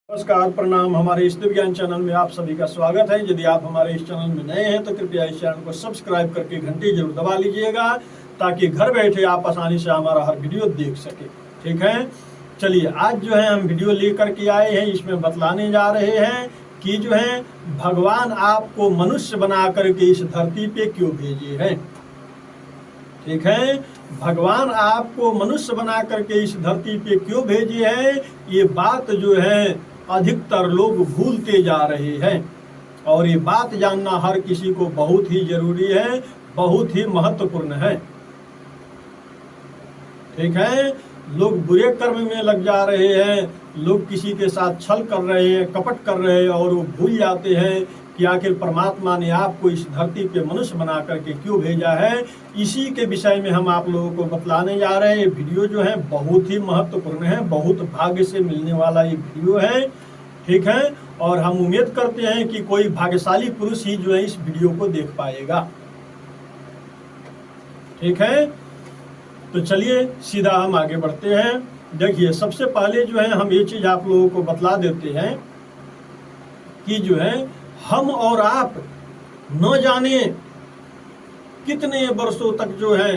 नमस्कार, प्रणाम। हमारे इस दिव्य चैनल में आप सभी का स्वागत है। यदि आप हमारे इस चैनल में नए हैं तो कृपया इस चैनल को सब्सक्राइब करके घंटी जरूर दबा लीजिएगा, ताकि घर बैठे आप आसानी से हमारा हर वीडियो देख सके। ठीक है, चलिए आज जो है हम वीडियो लेकर के आए हैं। इसमें बतलाने जा रहे हैं कि जो है भगवान आपको मनुष्य बना करके इस धरती पे क्यों भेजे हैं। ठीक है, भगवान आपको मनुष्य बना करके इस धरती पे क्यों भेजे हैं, ये बात जो है अधिकतर लोग भूलते जा रहे हैं। और ये बात जानना हर किसी को बहुत ही जरूरी है, बहुत ही महत्वपूर्ण है। ठीक है, लोग बुरे कर्म में लग जा रहे हैं, लोग किसी के साथ छल कर रहे हैं, कपट कर रहे हैं, और वो भूल जाते हैं कि आखिर परमात्मा ने आपको इस धरती पे मनुष्य बना करके क्यों भेजा है। इसी के विषय में हम आप लोगों को बतलाने जा रहे हैं। ये वीडियो जो है बहुत ही महत्वपूर्ण है, बहुत भाग्य से मिलने वाला ये वीडियो है। ठीक है, और हम उम्मीद करते हैं कि कोई भाग्यशाली पुरुष ही जो है इस वीडियो को देख पाएगा। ठीक है, तो चलिए सीधा हम आगे बढ़ते हैं। देखिए, सबसे पहले जो है हम ये चीज आप लोगों को बतला देते हैं कि जो है हम और आप न जाने कितने वर्षों तक जो है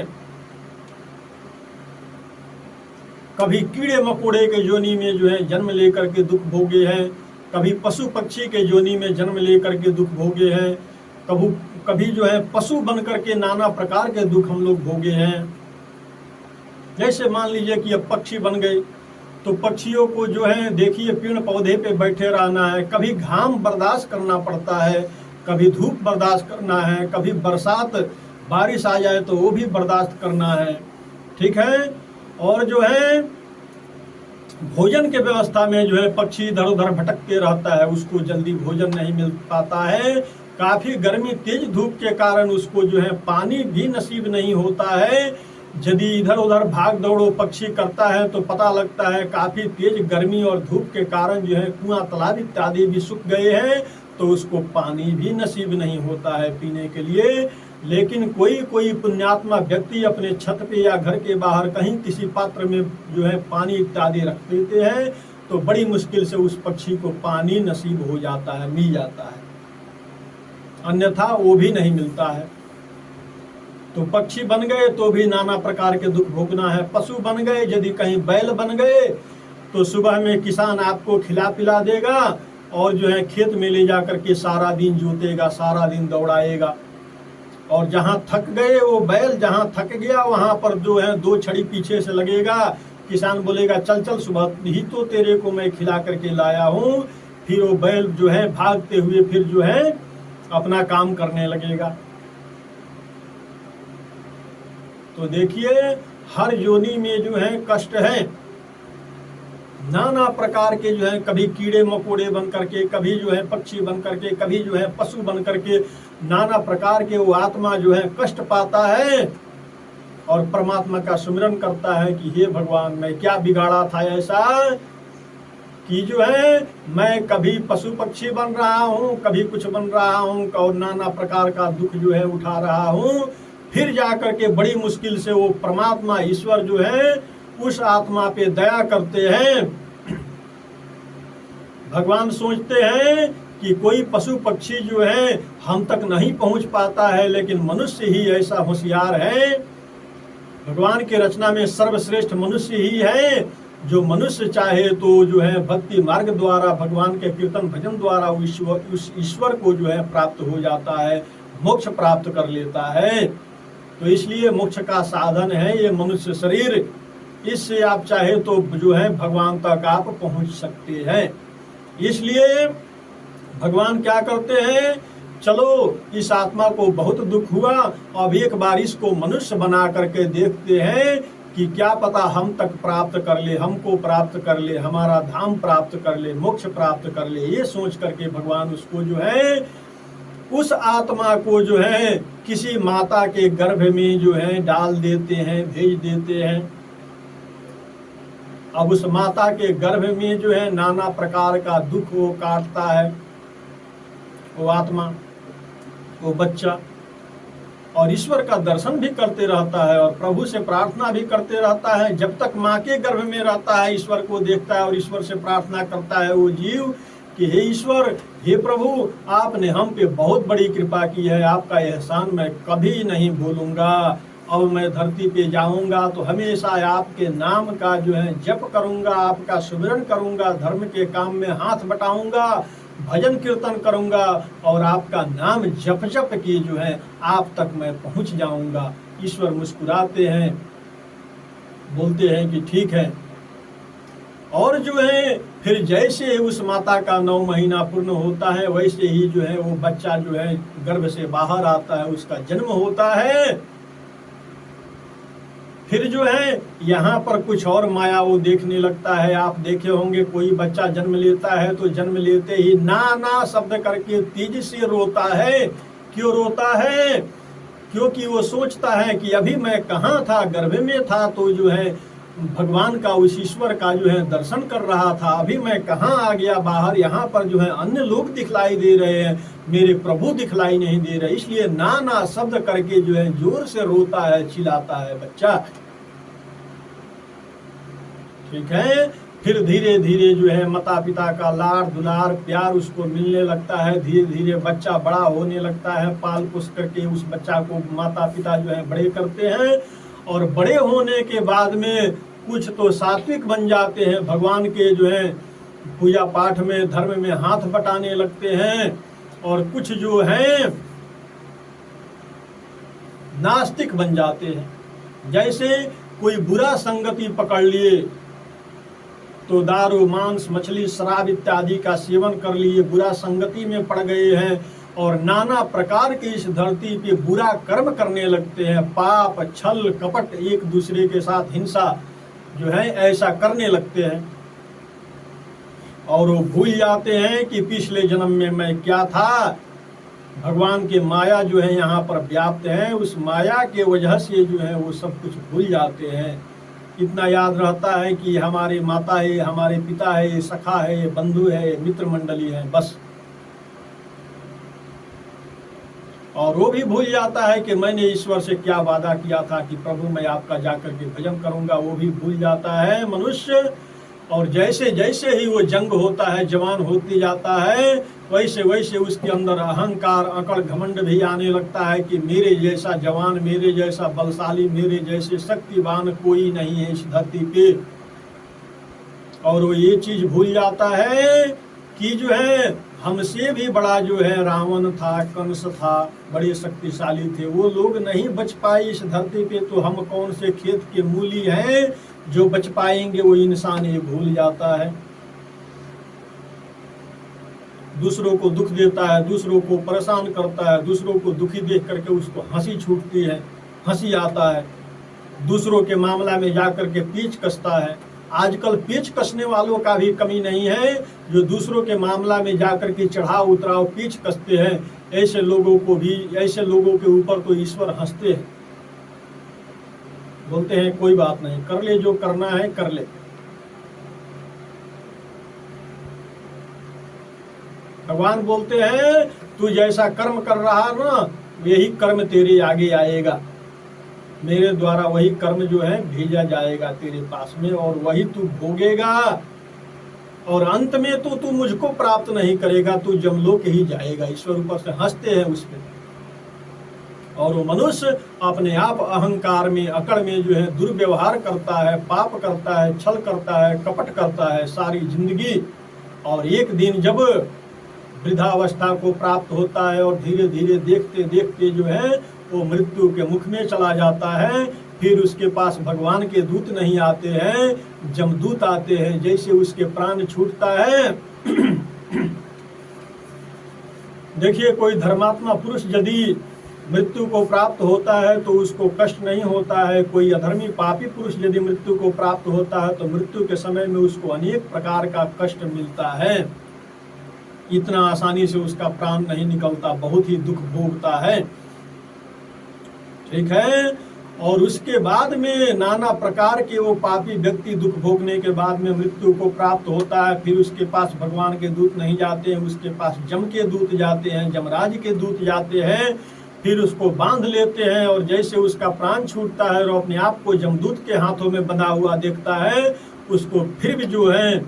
कभी कीड़े मकोड़े के योनि में जो है जन्म लेकर के दुख भोगे हैं, कभी पशु पक्षी के योनि में जन्म लेकर के दुख भोगे हैं, कभी जो है पशु बन करके नाना प्रकार के दुख हम लोग भोगे हैं। जैसे मान लीजिए कि अब पक्षी बन गए, तो पक्षियों को जो है देखिए पेड़ पौधे पे बैठे रहना है, कभी घाम बर्दाश्त करना पड़ता है, कभी धूप बर्दाश्त करना है, कभी बरसात बारिश आ जाए तो वो भी बर्दाश्त करना है। ठीक है, और जो है भोजन के व्यवस्था में जो है पक्षी इधर उधर भटकते रहता है, उसको जल्दी भोजन नहीं मिल पाता है। काफी गर्मी तेज धूप के कारण उसको जो है पानी भी नसीब नहीं होता है। यदि इधर उधर भाग दौड़ो पक्षी करता है तो पता लगता है काफी तेज गर्मी और धूप के कारण जो है कुआं तालाब इत्यादि भी सूख गए हैं, तो उसको पानी भी नसीब नहीं होता है पीने के लिए। लेकिन कोई पुण्यात्मा व्यक्ति अपने छत पे या घर के बाहर कहीं किसी पात्र में जो है पानी इत्यादि रख देते हैं, तो बड़ी मुश्किल से उस पक्षी को पानी नसीब हो जाता है, मिल जाता है, अन्यथा वो भी नहीं मिलता है। तो पक्षी बन गए तो भी नाना प्रकार के दुख भोगना है। पशु बन गए, यदि कहीं बैल बन गए तो सुबह में किसान आपको खिला पिला देगा और जो है खेत में ले जा करके सारा दिन जोतेगा, सारा दिन दौड़ाएगा। और जहां थक गए वो बैल, जहां थक गया वहां पर जो है दो छड़ी पीछे से लगेगा, किसान बोलेगा चल चल सुबह ही तो तेरे को मैं खिला करके लाया हूँ। फिर वो बैल जो है भागते हुए फिर जो है अपना काम करने लगेगा। तो देखिए हर योनि में जो है कष्ट है, नाना प्रकार के जो है कभी कीड़े मकोड़े बन करके, कभी जो है पक्षी बन करके, कभी जो है पशु बन करके, नाना प्रकार के वो आत्मा जो है कष्ट पाता है और परमात्मा का सुमिरन करता है कि हे भगवान, मैं क्या बिगाड़ा था ऐसा कि जो है मैं कभी पशु पक्षी बन रहा हूँ, कभी कुछ बन रहा हूँ और नाना प्रकार का दुख जो है उठा रहा हूँ। फिर जाकर के बड़ी मुश्किल से वो परमात्मा ईश्वर जो है उस आत्मा पे दया करते हैं। भगवान सोचते हैं कि कोई पशु पक्षी जो है हम तक नहीं पहुंच पाता है, लेकिन मनुष्य ही ऐसा होशियार है। भगवान की रचना में सर्वश्रेष्ठ मनुष्य ही है, जो मनुष्य चाहे तो जो है भक्ति मार्ग द्वारा, भगवान के कीर्तन भजन द्वारा उस ईश्वर को जो है प्राप्त हो जाता है, मोक्ष प्राप्त कर लेता है। तो इसलिए मोक्ष का साधन है ये मनुष्य शरीर। इससे आप चाहे तो जो है भगवान तक आप पहुंच सकते हैं। इसलिए भगवान क्या करते हैं, चलो इस आत्मा को बहुत दुख हुआ, अब एक बार इसको मनुष्य बना करके देखते हैं कि क्या पता हम तक प्राप्त कर ले, हमको प्राप्त कर ले, हमारा धाम प्राप्त कर ले, मोक्ष प्राप्त कर ले। ये सोच करके भगवान उसको जो है उस आत्मा को जो है किसी माता के गर्भ में जो है डाल देते हैं, भेज देते हैं। अब उस माता के गर्भ में जो है नाना प्रकार का दुख वो काटता है, वो आत्मा, वो बच्चा। और ईश्वर का दर्शन भी करते रहता है और प्रभु से प्रार्थना भी करते रहता है। जब तक माँ के गर्भ में रहता है ईश्वर को देखता है और ईश्वर से प्रार्थना करता है वो जीव कि हे ईश्वर, हे प्रभु, आपने हम पे बहुत बड़ी कृपा की है, आपका एहसान मैं कभी नहीं भूलूंगा। अब मैं धरती पे जाऊंगा तो हमेशा आपके नाम का जो है जप करूंगा, आपका सुमिरन करूंगा, धर्म के काम में हाथ बटाऊंगा, भजन कीर्तन करूंगा और आपका नाम जप जप की जो है आप तक मैं पहुंच जाऊंगा। ईश्वर मुस्कुराते हैं, बोलते हैं कि ठीक है। और जो है फिर जैसे उस माता का 9 महीना पूर्ण होता है वैसे ही जो है वो बच्चा जो है गर्भ से बाहर आता है, उसका जन्म होता है। फिर जो है यहाँ पर कुछ और माया वो देखने लगता है। आप देखे होंगे कोई बच्चा जन्म लेता है तो जन्म लेते ही ना ना शब्द करके तेजी से रोता है। क्यों रोता है? क्योंकि वो सोचता है कि अभी मैं कहाँ था, गर्भ में था तो जो है भगवान का, उस ईश्वर का जो है दर्शन कर रहा था, अभी मैं कहाँ आ गया बाहर, यहाँ पर जो है अन्य लोग दिखलाई दे रहे हैं, मेरे प्रभु दिखलाई नहीं दे रहे। इसलिए ना ना शब्द करके जो है जोर से रोता है, चिल्लाता है बच्चा। ठीक है। फिर धीरे धीरे जो है माता पिता का लाड़ दुलार प्यार उसको मिलने लगता है। धीरे धीरे बच्चा बड़ा होने लगता है। पाल पोस करके उस बच्चा को माता पिता जो है बड़े करते हैं और बड़े होने के बाद में कुछ तो सात्विक बन जाते हैं, भगवान के जो है पूजा पाठ में धर्म में हाथ बटाने लगते हैं, और कुछ जो है नास्तिक बन जाते हैं। जैसे कोई बुरा संगति पकड़ लिए तो दारू मांस मछली शराब इत्यादि का सेवन कर लिए, बुरा संगति में पड़ गए हैं और नाना प्रकार के इस धरती पे बुरा कर्म करने लगते हैं। पाप छल कपट एक दूसरे के साथ हिंसा जो है ऐसा करने लगते हैं और वो भूल जाते हैं कि पिछले जन्म में मैं क्या था। भगवान के माया जो है यहाँ पर व्याप्त है, उस माया के वजह से जो है वो सब कुछ भूल जाते हैं। इतना याद रहता है कि हमारे माता है, हमारे पिता है, सखा है, बंधु है, मित्र मंडली है, बस। और वो भी भूल जाता है कि मैंने ईश्वर से क्या वादा किया था कि प्रभु मैं आपका जाकर के भजन करूंगा, वो भी भूल जाता है मनुष्य। और जैसे जैसे ही वो जंग होता है, जवान होते जाता है, वैसे वैसे उसके अंदर अहंकार अकड़ घमंड भी आने लगता है कि मेरे जैसा जवान, मेरे जैसा बलशाली, मेरे जैसे शक्तिवान कोई नहीं है इस धरती पे। और वो ये चीज भूल जाता है कि जो है हमसे भी बड़ा जो है रावण था, कंस था, बड़े शक्तिशाली थे, वो लोग नहीं बच पाए इस धरती पे, तो हम कौन से खेत के मूली हैं जो बच पाएंगे। वो इंसान ये भूल जाता है। दूसरों को दुख देता है, दूसरों को परेशान करता है, दूसरों को दुखी देख करके उसको हंसी छूटती है, हंसी आता है। दूसरों के मामला में जाकर के पीछ कसता है। आजकल पीछ कसने वालों का भी कमी नहीं है, जो दूसरों के मामला में जाकर के चढ़ाव उतराव पीछ कसते हैं। ऐसे लोगों को भी, ऐसे लोगों के ऊपर तो ईश्वर हंसते हैं, बोलते हैं कोई बात नहीं, कर ले जो करना है कर ले। भगवान बोलते हैं तू जैसा कर्म कर रहा ना, यही कर्म तेरे आगे आएगा, मेरे द्वारा वही कर्म जो है भेजा जाएगा तेरे पास में और वही तू भोगेगा। और अंत में तो तू मुझको प्राप्त नहीं करेगा, तू जमलोक ही जाएगा। ईश्वर ऊपर से हंसते हैं उस पर। और वो मनुष्य अपने आप अहंकार में अकड़ में जो है दुर्व्यवहार करता है, पाप करता है, छल करता है, कपट करता है सारी जिंदगी। और एक दिन जब वृद्धावस्था को प्राप्त होता है और धीरे धीरे देखते देखते जो है वो मृत्यु के मुख में चला जाता है, फिर उसके पास भगवान के दूत नहीं आते हैं, जमदूत आते हैं। जैसे उसके प्राण छूटता है देखिए, कोई धर्मात्मा पुरुष यदि मृत्यु को प्राप्त होता है तो उसको कष्ट नहीं होता है। कोई अधर्मी पापी पुरुष यदि मृत्यु को प्राप्त होता है तो मृत्यु के समय में उसको अनेक प्रकार का कष्ट मिलता है। इतना आसानी से उसका प्राण नहीं निकलता, बहुत ही दुख भोगता है। ठीक है। और उसके बाद में नाना प्रकार के वो पापी व्यक्ति दुख भोगने के बाद में मृत्यु को प्राप्त होता है। फिर उसके पास भगवान के दूत नहीं जाते हैं, उसके पास जम के दूत जाते हैं, जमराज के दूत जाते हैं। फिर उसको बांध लेते हैं और जैसे उसका प्राण छूटता है और अपने आप को जमदूत के हाथों में बंधा हुआ देखता है, उसको फिर भी जो है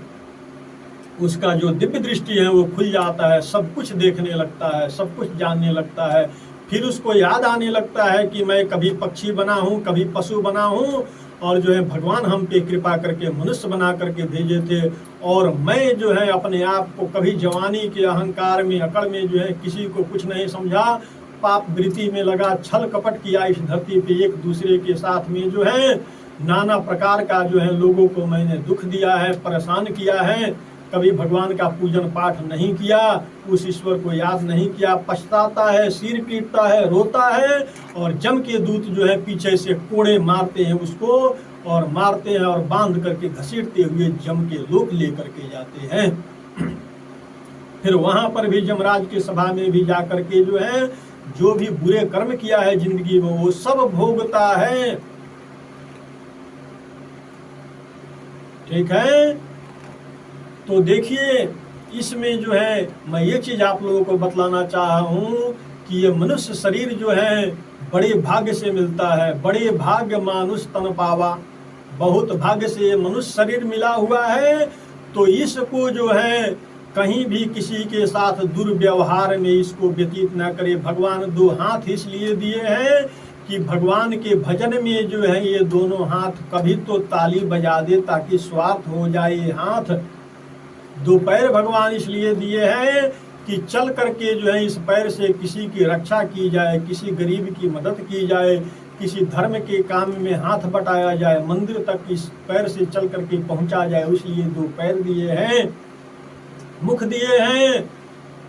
उसका जो दिव्य दृष्टि है वो खुल जाता है, सब कुछ देखने लगता है, सब कुछ जानने लगता है। फिर उसको याद आने लगता है कि मैं कभी पक्षी बना हूँ, कभी पशु बना हूँ, और जो है भगवान हम पे कृपा करके मनुष्य बना करके भेजे थे, और मैं जो है अपने आप को कभी जवानी के अहंकार में अकड़ में जो है किसी को कुछ नहीं समझा, पाप वृत्ति में लगा, छल कपट किया इस धरती पे, एक दूसरे के साथ में जो है नाना प्रकार का जो है लोगों को मैंने दुख दिया है, परेशान किया है। कभी भगवान का पूजन पाठ नहीं किया, उस ईश्वर को याद नहीं किया, पछताता है, सिर पीटता है, रोता है, और जम के दूत जो है पीछे से कोड़े मारते हैं उसको, और मारते हैं और बांध करके घसीटते हुए जम के लोक लेकर के जाते हैं। फिर वहां पर भी जमराज की सभा में भी जा करके जो है जो भी बुरे कर्म किया है जिंदगी में वो सब भोगता है। ठीक है, तो देखिए इसमें जो है मैं ये चीज आप लोगों को बतलाना चाहा हूँ कि ये मनुष्य शरीर जो है बड़े भाग्य से मिलता है। बड़े भाग्य मानुष तन पावा, बहुत भाग्य से ये मनुष्य शरीर मिला हुआ है। तो इसको जो है कहीं भी किसी के साथ दुर्व्यवहार में इसको व्यतीत न करे। भगवान दो हाथ इसलिए दिए हैं कि भगवान के भजन में जो है ये दोनों हाथ कभी तो ताली बजा दे ताकि स्वार्थ हो जाए ये हाथ। दो पैर भगवान इसलिए दिए हैं कि चल करके जो है इस पैर से किसी की रक्षा की जाए, किसी गरीब की मदद की जाए, किसी धर्म के काम में हाथ बटाया जाए, मंदिर तक इस पैर से चल करके पहुंचा जाए, इसलिए दो पैर दिए हैं। मुख दिए हैं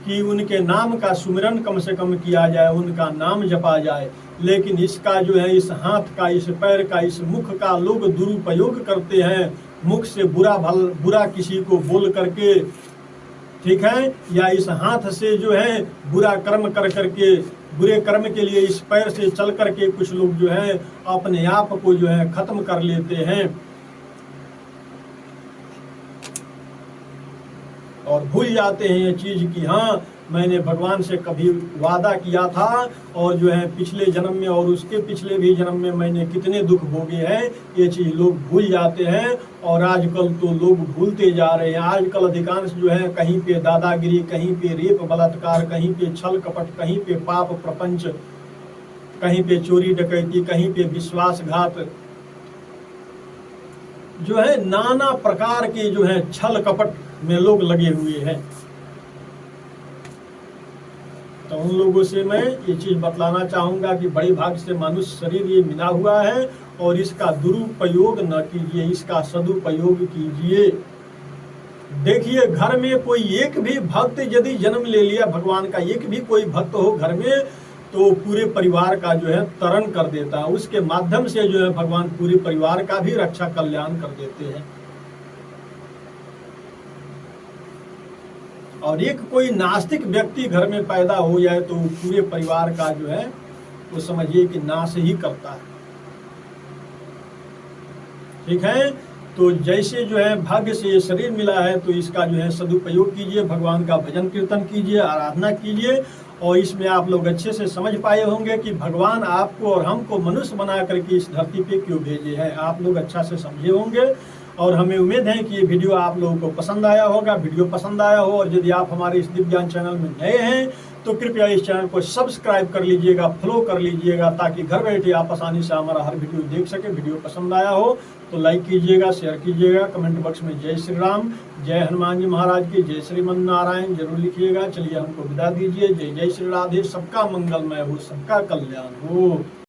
कि उनके नाम का सुमिरन कम से कम किया जाए, उनका नाम जपा जाए। लेकिन इसका जो है इस हाथ का, इस पैर का, इस मुख का लोग दुरुपयोग करते हैं। मुख से बुरा किसी को बोल करके, ठीक है, या इस हाथ से जो है बुरा कर्म कर करके, बुरे कर्म के लिए इस पैर से चल करके कुछ लोग जो है अपने आप को जो है खत्म कर लेते हैं और भूल जाते हैं ये चीज कि हाँ मैंने भगवान से कभी वादा किया था, और जो है पिछले जन्म में और उसके पिछले भी जन्म में मैंने कितने दुख भोगे हैं, ये चीज लोग भूल जाते हैं। और आजकल तो लोग भूलते जा रहे हैं। आजकल अधिकांश जो है कहीं पे दादागिरी, कहीं पे रेप बलात्कार, कहीं पे छल कपट, कहीं पे पाप प्रपंच, कहीं पे चोरी डकैती, कहीं पे विश्वासघात, जो है नाना प्रकार के जो है छल कपट में लोग लगे हुए हैं। तो उन लोगों से मैं ये चीज बतलाना चाहूंगा कि बड़ी भाग्य से मनुष्य शरीर ये मिला हुआ है, और इसका दुरुपयोग न कीजिए, इसका सदुपयोग कीजिए। देखिए घर में कोई एक भी भक्त यदि जन्म ले लिया भगवान का, एक भी कोई भक्त हो घर में, तो पूरे परिवार का जो है तरण कर देता है। उसके माध्यम से जो है भगवान पूरे परिवार का भी रक्षा कल्याण कर देते हैं। और एक कोई नास्तिक व्यक्ति घर में पैदा हो जाए तो पूरे परिवार का जो है वो समझिए कि नाश ही करता है। ठीक है, तो जैसे जो है भाग्य से ये शरीर मिला है तो इसका जो है सदुपयोग कीजिए, भगवान का भजन कीर्तन कीजिए, आराधना कीजिए। और इसमें आप लोग अच्छे से समझ पाए होंगे कि भगवान आपको और हमको मनुष्य बना करके इस धरती पे क्यों भेजे हैं। आप लोग अच्छा से समझे होंगे, और हमें उम्मीद है कि ये वीडियो आप लोगों को पसंद आया होगा। वीडियो पसंद आया हो और यदि आप हमारे इस दिव्य ज्ञान चैनल में नए हैं तो कृपया इस चैनल को सब्सक्राइब कर लीजिएगा, फॉलो कर लीजिएगा, ताकि घर बैठे आप आसानी से हमारा हर वीडियो देख सके। वीडियो पसंद आया हो तो लाइक कीजिएगा, शेयर कीजिएगा, कमेंट बॉक्स में जय श्री राम, जय हनुमान जी महाराज की, जय श्रीमन नारायण जरूर लिखिएगा। चलिए हमको विदा दीजिए। जय जय श्री राधे। सबका मंगलमय हो, सबका कल्याण हो।